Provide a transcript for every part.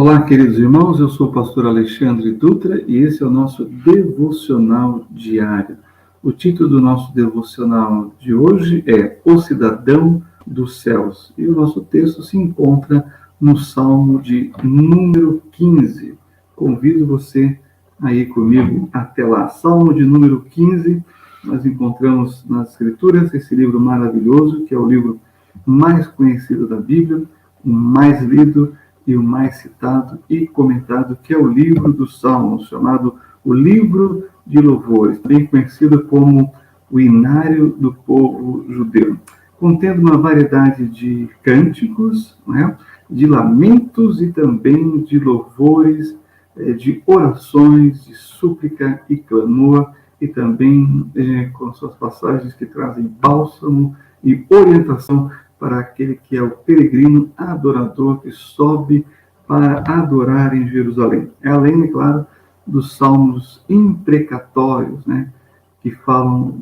Olá, queridos irmãos, eu sou o pastor Alexandre Dutra e esse é o nosso devocional diário. O título do nosso devocional de hoje é O Cidadão dos Céus e o nosso texto se encontra no Salmo de número 15. Convido você a ir comigo até lá. Salmo de número 15, nós encontramos nas Escrituras esse livro maravilhoso, que é o livro mais conhecido da Bíblia, o mais lido e o mais citado e comentado, que é o livro dos Salmos, chamado o Livro de Louvores, bem conhecido como o Inário do Povo Judeu, contendo uma variedade de cânticos, de lamentos e também de louvores, de orações, de súplica e clamor, e também com suas passagens que trazem bálsamo e orientação para aquele que é o peregrino adorador que sobe para adorar em Jerusalém. É além, é claro, dos salmos imprecatórios, que falam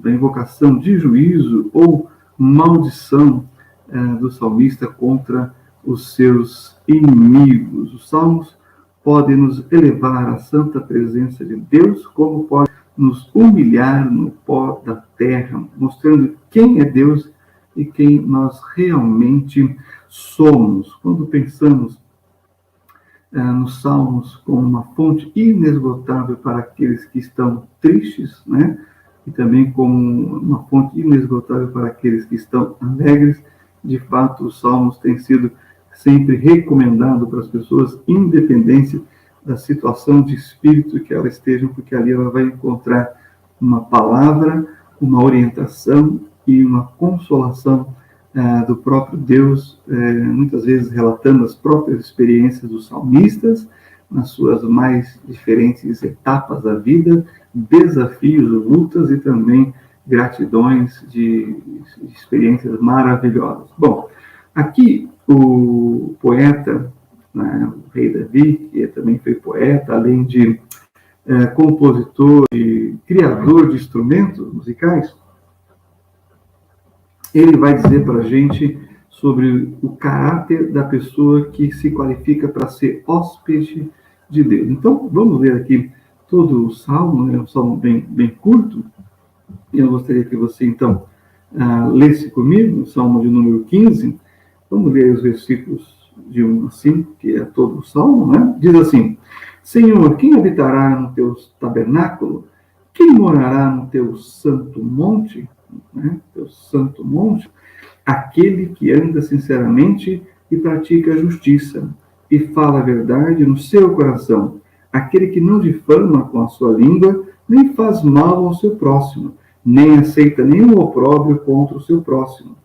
da invocação de juízo ou maldição do salmista contra os seus inimigos. Os salmos podem nos elevar à santa presença de Deus, como podem nos humilhar no pó da terra, mostrando quem é Deus e quem nós realmente somos. Quando pensamos nos Salmos como uma fonte inesgotável para aqueles que estão tristes, e também como uma fonte inesgotável para aqueles que estão alegres, de fato, os Salmos têm sido sempre recomendados para as pessoas, independente da situação de espírito que elas estejam, porque ali ela vai encontrar uma palavra, uma orientação e uma consolação do próprio Deus, muitas vezes relatando as próprias experiências dos salmistas, nas suas mais diferentes etapas da vida, desafios, lutas e também gratidões de experiências maravilhosas. Bom, aqui o poeta, o rei Davi, que também foi poeta, além de compositor e criador de instrumentos musicais, ele vai dizer para a gente sobre o caráter da pessoa que se qualifica para ser hóspede de Deus. Então, vamos ler aqui todo o Salmo, é um Salmo bem curto, e eu gostaria que você, então, lesse comigo o Salmo de número 15. Vamos ler os versículos de 1 a 5, que é todo o Salmo, Diz assim: Senhor, quem habitará no teu tabernáculo? Quem morará no teu santo monte? Teu santo monte, aquele que anda sinceramente e pratica a justiça e fala a verdade no seu coração, aquele que não difama com a sua língua, nem faz mal ao seu próximo, nem aceita nenhum opróbrio contra o seu próximo,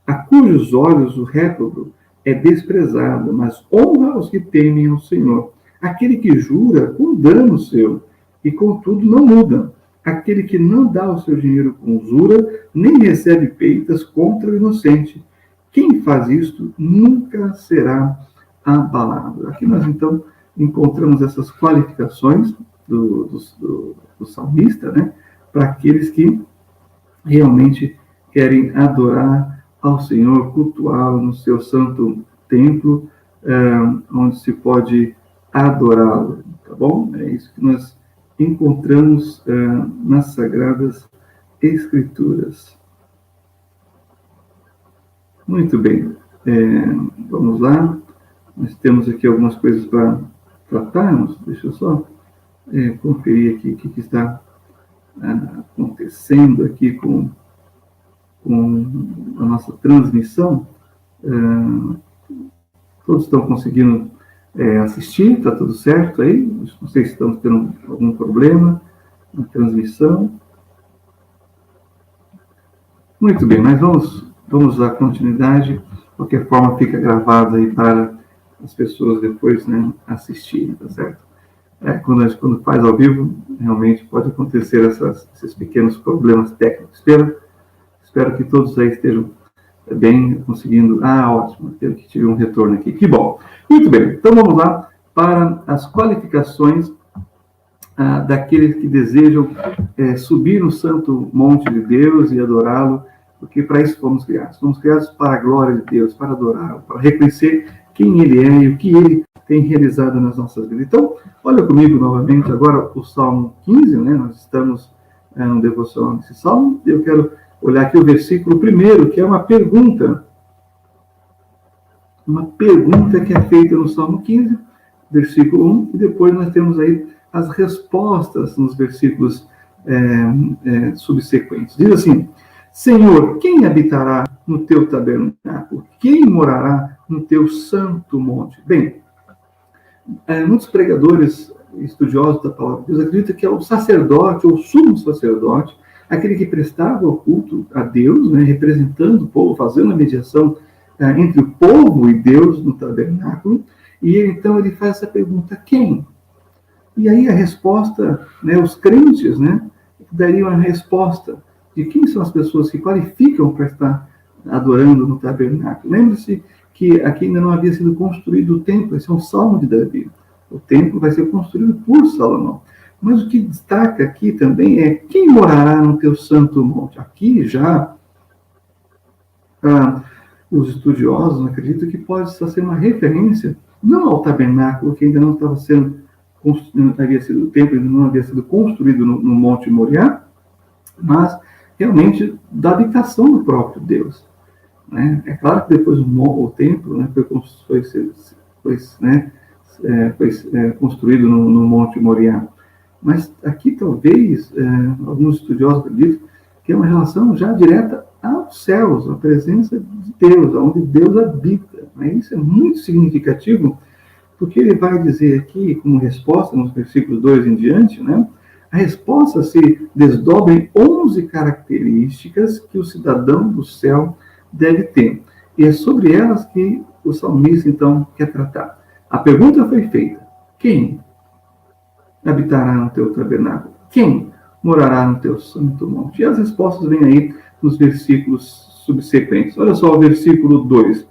a cujos olhos o réprobo é desprezado, mas honra os que temem ao Senhor, aquele que jura com dano seu e contudo não muda, aquele que não dá o seu dinheiro com usura, nem recebe peitas contra o inocente. Quem faz isto nunca será abalado. Aqui nós, então, encontramos essas qualificações do salmista, para aqueles que realmente querem adorar ao Senhor, cultuá-lo no seu santo templo, onde se pode adorá-lo, tá bom? É isso que nós encontramos nas Sagradas Escrituras. Muito bem, vamos lá. Nós temos aqui algumas coisas para tratarmos. Deixa eu só conferir aqui o que está acontecendo aqui com a nossa transmissão. Todos estão conseguindo assistir, está tudo certo aí? Não sei se estamos tendo algum problema na transmissão. Muito bem, mas vamos dar continuidade. De qualquer forma, fica gravado aí para as pessoas depois assistirem, tá certo? Quando faz ao vivo, realmente pode acontecer esses pequenos problemas técnicos. Espero que todos aí estejam bem conseguindo. Ótimo, eu que tive um retorno aqui. Que bom. Muito bem, então vamos lá para as qualificações daqueles que desejam subir no santo monte de Deus e adorá-lo, porque para isso fomos criados. Fomos criados para a glória de Deus, para adorá-lo, para reconhecer quem Ele é e o que Ele tem realizado nas nossas vidas. Então, olha comigo novamente agora o Salmo 15, né? Nós estamos no devocional nesse Salmo, e eu quero olhar aqui o versículo 1, que é uma pergunta que é feita no Salmo 15, versículo 1, e depois nós temos aí as respostas nos versículos subsequentes. Diz assim: Senhor, quem habitará no teu tabernáculo? Quem morará no teu santo monte? Bem, muitos pregadores estudiosos da palavra de Deus acreditam que é o sacerdote, ou sumo sacerdote, aquele que prestava o culto a Deus, né, representando o povo, fazendo a mediação entre o povo e Deus no tabernáculo, e então ele faz essa pergunta: quem? E aí a resposta, né, os crentes, né, dariam a resposta de quem são as pessoas que qualificam para estar adorando no tabernáculo. Lembre-se que aqui ainda não havia sido construído o templo, esse é um salmo de Davi. O templo vai ser construído por Salomão. Mas o que destaca aqui também é quem morará no teu santo monte. Aqui já os estudiosos acreditam que pode ser uma referência não ao tabernáculo, que ainda não estava sendo havia sido, o templo ainda não havia sido construído no Monte Moriá, mas realmente da habitação do próprio Deus. Né? É claro que depois o templo, né, foi construído no Monte Moriá, mas aqui talvez alguns estudiosos acreditam que é uma relação já direta aos céus, à presença de Deus, onde Deus habita. Né? Isso é muito significativo, porque ele vai dizer aqui, como resposta, nos versículos 2 em diante, né? A resposta se desdobra em 11 características que o cidadão do céu deve ter. E é sobre elas que o salmista, então, quer tratar. A pergunta foi feita: quem habitará no teu tabernáculo? Quem morará no teu santo monte? E as respostas vêm aí nos versículos subsequentes. Olha só o versículo 2.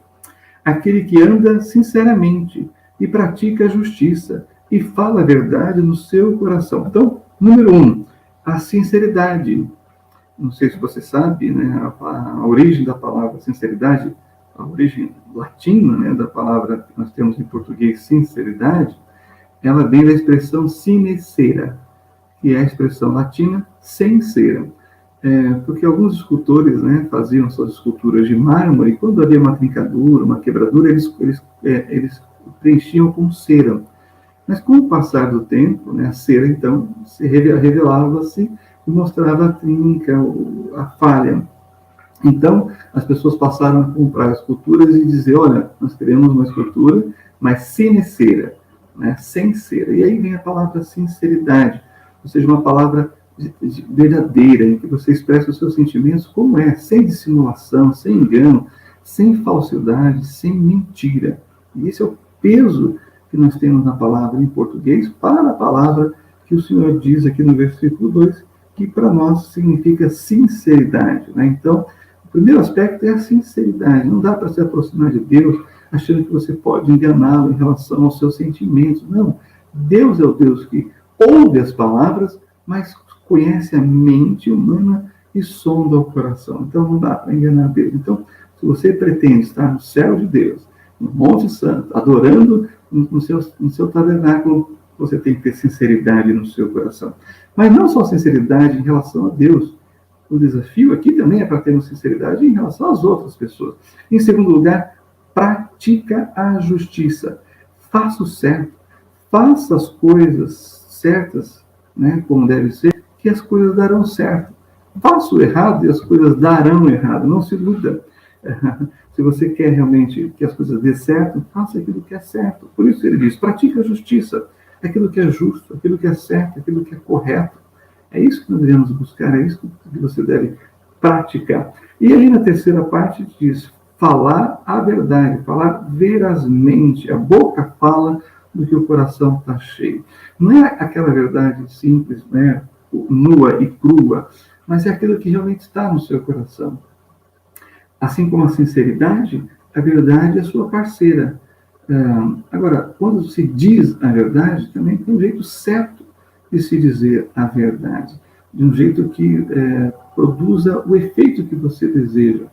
Aquele que anda sinceramente e pratica a justiça e fala a verdade no seu coração. Então, número 1, a sinceridade. Não sei se você sabe, né, a origem da palavra sinceridade, a origem latina, né, da palavra que nós temos em português, sinceridade, ela vem da expressão sine cera, que é a expressão latina sem cera. Porque alguns escultores, né, faziam suas esculturas de mármore, e quando havia uma trincadura, uma quebradura, eles preenchiam com cera. Mas com o passar do tempo, né, a cera, então, revelava-se e mostrava a trinca, a falha. Então, as pessoas passaram a comprar esculturas e dizer: olha, nós queremos uma escultura, mas sem cera, né, sem cera. E aí vem a palavra sinceridade, ou seja, uma palavra verdadeira, em que você expressa os seus sentimentos como é, sem dissimulação, sem engano, sem falsidade, sem mentira. E esse é o peso que nós temos na palavra em português para a palavra que o Senhor diz aqui no versículo 2, que para nós significa sinceridade. Né? Então, o primeiro aspecto é a sinceridade. Não dá para se aproximar de Deus achando que você pode enganá-lo em relação aos seus sentimentos. Não. Deus é o Deus que ouve as palavras, mas conhece a mente humana e sonda o coração. Então, não dá para enganar Deus. Então, se você pretende estar no céu de Deus, no Monte Santo, adorando no seu tabernáculo, você tem que ter sinceridade no seu coração. Mas não só sinceridade em relação a Deus. O desafio aqui também é para termos sinceridade em relação às outras pessoas. Em segundo lugar, pratica a justiça. Faça o certo. Faça as coisas certas, né, como deve ser, que as coisas darão certo. Faça o errado e as coisas darão errado. Não se iluda. Se você quer realmente que as coisas dê certo, faça aquilo que é certo. Por isso ele diz: pratica a justiça, aquilo que é justo, aquilo que é certo, aquilo que é correto. É isso que nós devemos buscar, é isso que você deve praticar. E aí na terceira parte diz: falar a verdade, falar verazmente. A boca fala do que o coração está cheio. Não é aquela verdade simples, né, nua e crua, mas é aquilo que realmente está no seu coração. Assim como a sinceridade, a verdade é sua parceira. Agora, quando se diz a verdade, também tem um jeito certo de se dizer a verdade, de um jeito que produza o efeito que você deseja,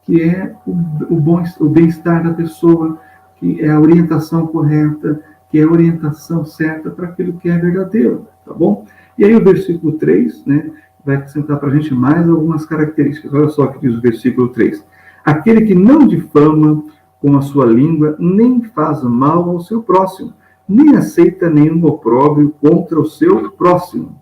que é o bem-estar da pessoa, que é a orientação correta, que é a orientação certa para aquilo que é verdadeiro, tá bom? E aí o versículo 3, né, vai acrescentar para a gente mais algumas características. Olha só o que diz o versículo 3. Aquele que não difama com a sua língua, nem faz mal ao seu próximo, nem aceita nenhum opróbrio contra o seu próximo.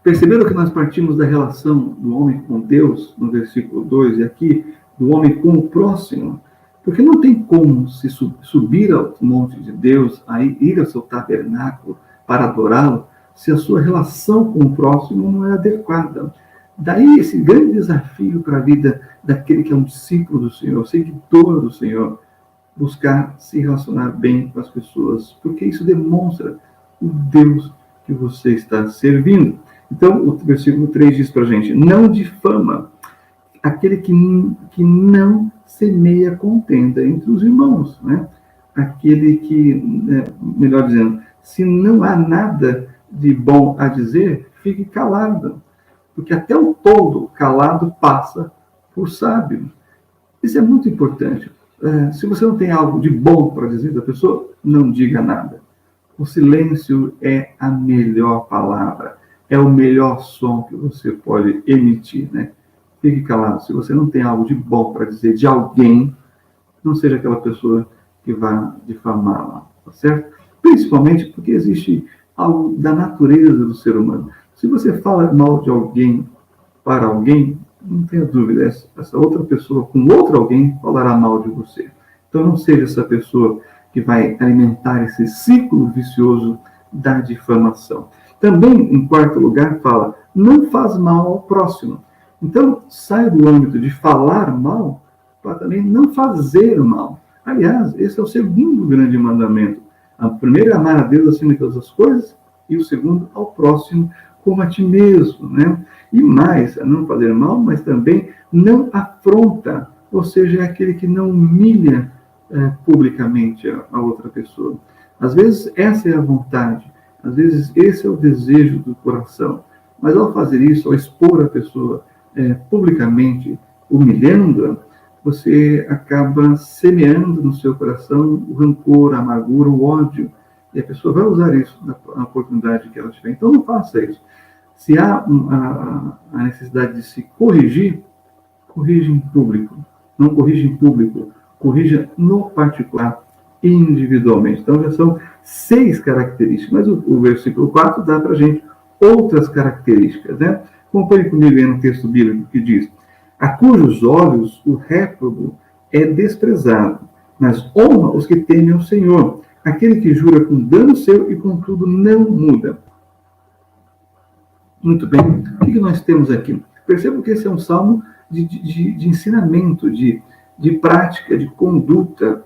Perceberam que nós partimos da relação do homem com Deus, no versículo 2, e aqui do homem com o próximo? Porque não tem como se subir ao monte de Deus, aí ir ao seu tabernáculo para adorá-lo, se a sua relação com o próximo não é adequada. Daí esse grande desafio para a vida daquele que é um discípulo do Senhor, seguidor do Senhor, buscar se relacionar bem com as pessoas, porque isso demonstra o Deus que você está servindo. Então, o versículo 3 diz para a gente, não difama aquele que não semeia contenda entre os irmãos, né? Aquele que, melhor dizendo, se não há nada de bom a dizer, fique calado, porque até o tolo calado passa por sábio. Isso é muito importante. Se você não tem algo de bom para dizer da pessoa, não diga nada. O silêncio é a melhor palavra, é o melhor som que você pode emitir, né? Fique calado. Se você não tem algo de bom para dizer de alguém, não seja aquela pessoa que vai difamá-la, tá certo? Principalmente porque existe algo da natureza do ser humano. Se você fala mal de alguém para alguém, não tenha dúvida, essa outra pessoa com outro alguém falará mal de você. Então não seja essa pessoa que vai alimentar esse ciclo vicioso da difamação. Também, em quarto lugar, fala, não faz mal ao próximo. Então, sai do âmbito de falar mal para também não fazer mal. Aliás, esse é o segundo grande mandamento. O primeiro é amar a Deus acima de todas as coisas, e o segundo, ao próximo, como a ti mesmo, né? E mais, a não fazer mal, mas também não afronta, ou seja, é aquele que não humilha publicamente a outra pessoa. Às vezes, essa é a vontade, às vezes, esse é o desejo do coração, mas ao fazer isso, ao expor a pessoa publicamente, humilhando-a, você acaba semeando no seu coração o rancor, a amargura, o ódio, e a pessoa vai usar isso na oportunidade que ela tiver. Então, não faça isso. Se há a necessidade de se corrigir, corrija em público. Não corrija em público, corrija no particular, individualmente. Então, já são 6 características, mas o versículo 4 dá para a gente outras características, né? Acompanhe comigo aí no texto bíblico que diz, a cujos olhos o réprobo é desprezado, mas honra os que temem ao Senhor, aquele que jura com dano seu e contudo não muda. Muito bem, o que nós temos aqui? Percebo que esse é um salmo de ensinamento, de prática, de conduta,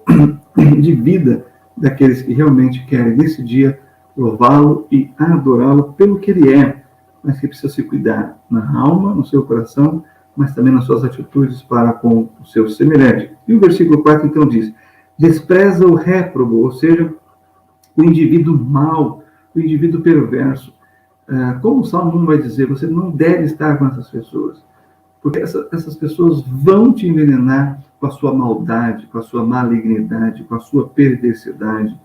de vida daqueles que realmente querem nesse dia louvá-lo e adorá-lo pelo que ele é, mas que precisa se cuidar na alma, no seu coração, mas também nas suas atitudes para com o seu semelhante. E o versículo 4 então diz, despreza o réprobo, ou seja, o indivíduo mau, o indivíduo perverso. Como o Salmo 1 vai dizer, você não deve estar com essas pessoas, porque essas pessoas vão te envenenar com a sua maldade, com a sua malignidade, com a sua perversidade.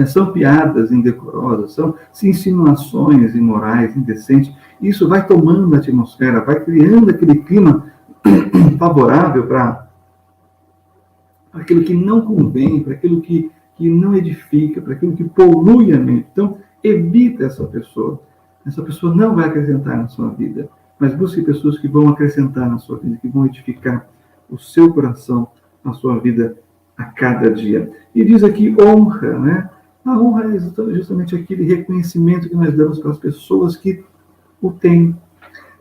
São piadas indecorosas, são insinuações imorais, indecentes. Isso vai tomando a atmosfera, vai criando aquele clima favorável para aquilo que não convém, para aquilo que não edifica, para aquilo que polui a mente. Então, evita essa pessoa. Essa pessoa não vai acrescentar na sua vida, mas busque pessoas que vão acrescentar na sua vida, que vão edificar o seu coração, a sua vida a cada dia. E diz aqui honra, né? A honra é justamente aquele reconhecimento que nós damos para as pessoas que o têm.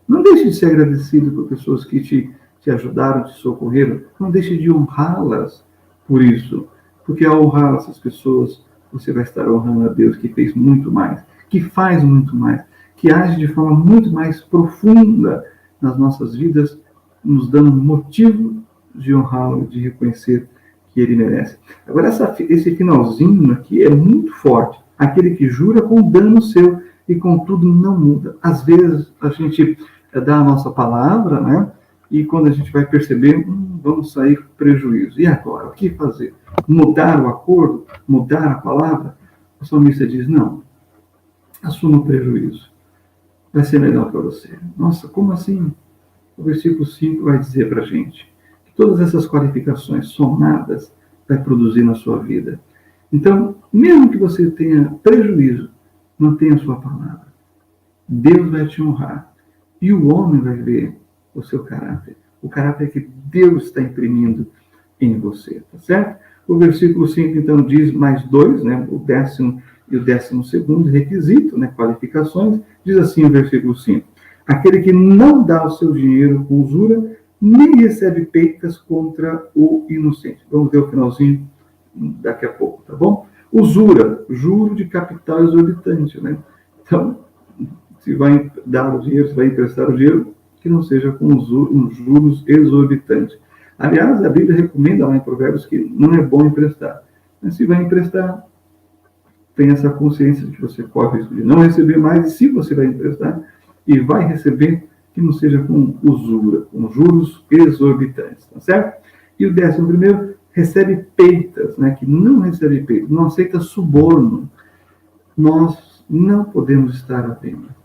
Não deixe de ser agradecido por pessoas que te ajudaram, te socorreram. Não deixe de honrá-las por isso, porque ao honrar essas pessoas, você vai estar honrando a Deus, que fez muito mais, que faz muito mais, que age de forma muito mais profunda nas nossas vidas, nos dando motivo de honrá-lo, de reconhecer que ele merece. Agora, esse finalzinho aqui é muito forte. Aquele que jura com dano seu e contudo não muda. Às vezes, a gente dá a nossa palavra, né? e quando a gente vai perceber, vamos sair com prejuízo. E agora, o que fazer? Mudar o acordo? Mudar a palavra? O salmista diz, não, assuma o prejuízo. Vai ser melhor para você. Nossa, como assim? O versículo 5 vai dizer para a gente que todas essas qualificações somadas vai produzir na sua vida. Então, mesmo que você tenha prejuízo, mantenha a sua palavra. Deus vai te honrar. E o homem vai ver o seu caráter. O caráter que Deus está imprimindo em você, tá certo? O versículo 5, então, diz mais dois, né? O 10º e o 12º requisito, né? Qualificações. Diz assim o versículo 5. Aquele que não dá o seu dinheiro com usura, nem recebe peitas contra o inocente. Vamos ver o finalzinho daqui a pouco, tá bom? Usura, juro de capital exorbitante, né? Então, se vai dar o dinheiro, se vai emprestar o dinheiro, que não seja com juros exorbitantes. Aliás, a Bíblia recomenda lá em Provérbios que não é bom emprestar. Mas se vai emprestar, tenha essa consciência de que você corre o risco de não receber mais, e se você vai emprestar e vai receber, que não seja com usura, com juros exorbitantes, tá certo? E o 11º, recebe peitas, né? Que não recebe peitas, não aceita suborno. Nós não podemos estar à venda.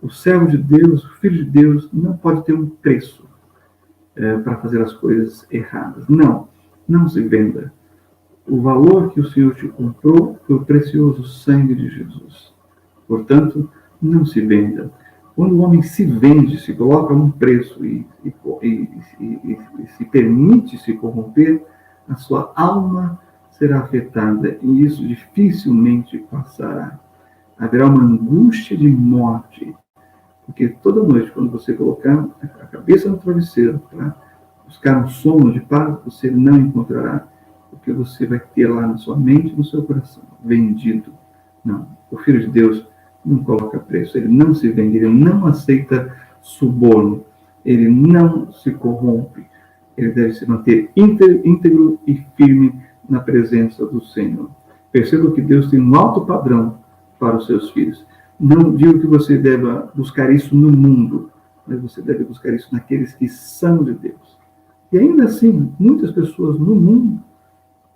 O servo de Deus, o filho de Deus, não pode ter um preço para fazer as coisas erradas. Não, não se venda. O valor que o Senhor te comprou foi o precioso sangue de Jesus. Portanto, não se venda. Quando o homem se vende, se coloca um preço e se permite se corromper, a sua alma será afetada e isso dificilmente passará. Haverá uma angústia de morte, porque toda noite, quando você colocar a cabeça no travesseiro para buscar um sono de paz, você não encontrará, porque você vai ter lá na sua mente e no seu coração, vendido. Não, o Filho de Deus não coloca preço, ele não se vende, ele não aceita suborno, ele não se corrompe, ele deve se manter íntegro e firme na presença do Senhor. Perceba que Deus tem um alto padrão para os seus filhos. Não digo que você deva buscar isso no mundo, mas você deve buscar isso naqueles que são de Deus. E ainda assim, muitas pessoas no mundo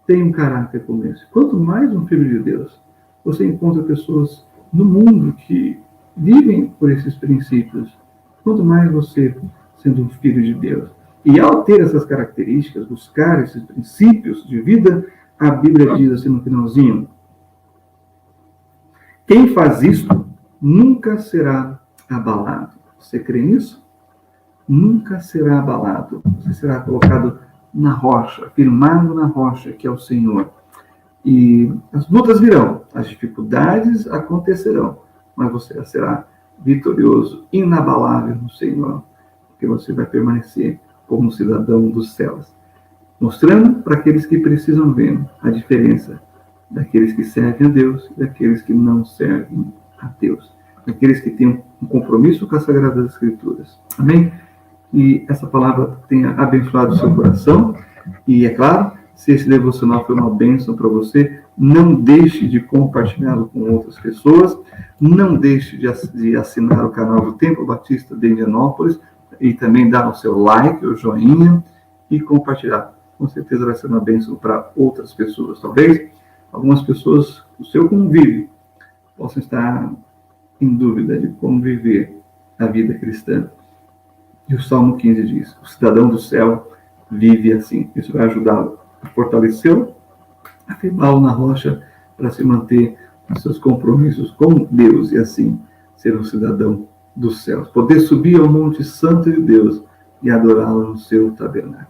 têm um caráter como esse. Quanto mais um filho de Deus, você encontra pessoas no mundo que vivem por esses princípios, quanto mais você sendo um filho de Deus. E ao ter essas características, buscar esses princípios de vida, a Bíblia diz assim no finalzinho, quem faz isto nunca será abalado. Você crê nisso? Nunca será abalado. Você será colocado na rocha, firmado na rocha, que é o Senhor. E as lutas virão, as dificuldades acontecerão, mas você será vitorioso, inabalável no Senhor, porque você vai permanecer como um cidadão dos céus, mostrando para aqueles que precisam ver a diferença daqueles que servem a Deus e daqueles que não servem a Deus, daqueles que têm um compromisso com as Sagradas Escrituras. Amém? E essa palavra tenha abençoado o seu coração, e é claro, se esse devocional foi uma bênção para você, não deixe de compartilhá-lo com outras pessoas, não deixe de assinar o canal do Templo Batista de Indianópolis e também dar o seu like, o joinha e compartilhar. Com certeza vai ser uma bênção para outras pessoas. Talvez algumas pessoas do seu convívio possam estar em dúvida de como viver a vida cristã. E o Salmo 15 diz, o cidadão do céu vive assim. Isso vai ajudá-lo a fortalecê-lo, a firmá-lo na rocha para se manter nos seus compromissos com Deus e assim ser um cidadão dos céus. Poder subir ao Monte Santo de Deus e adorá-lo no seu tabernáculo.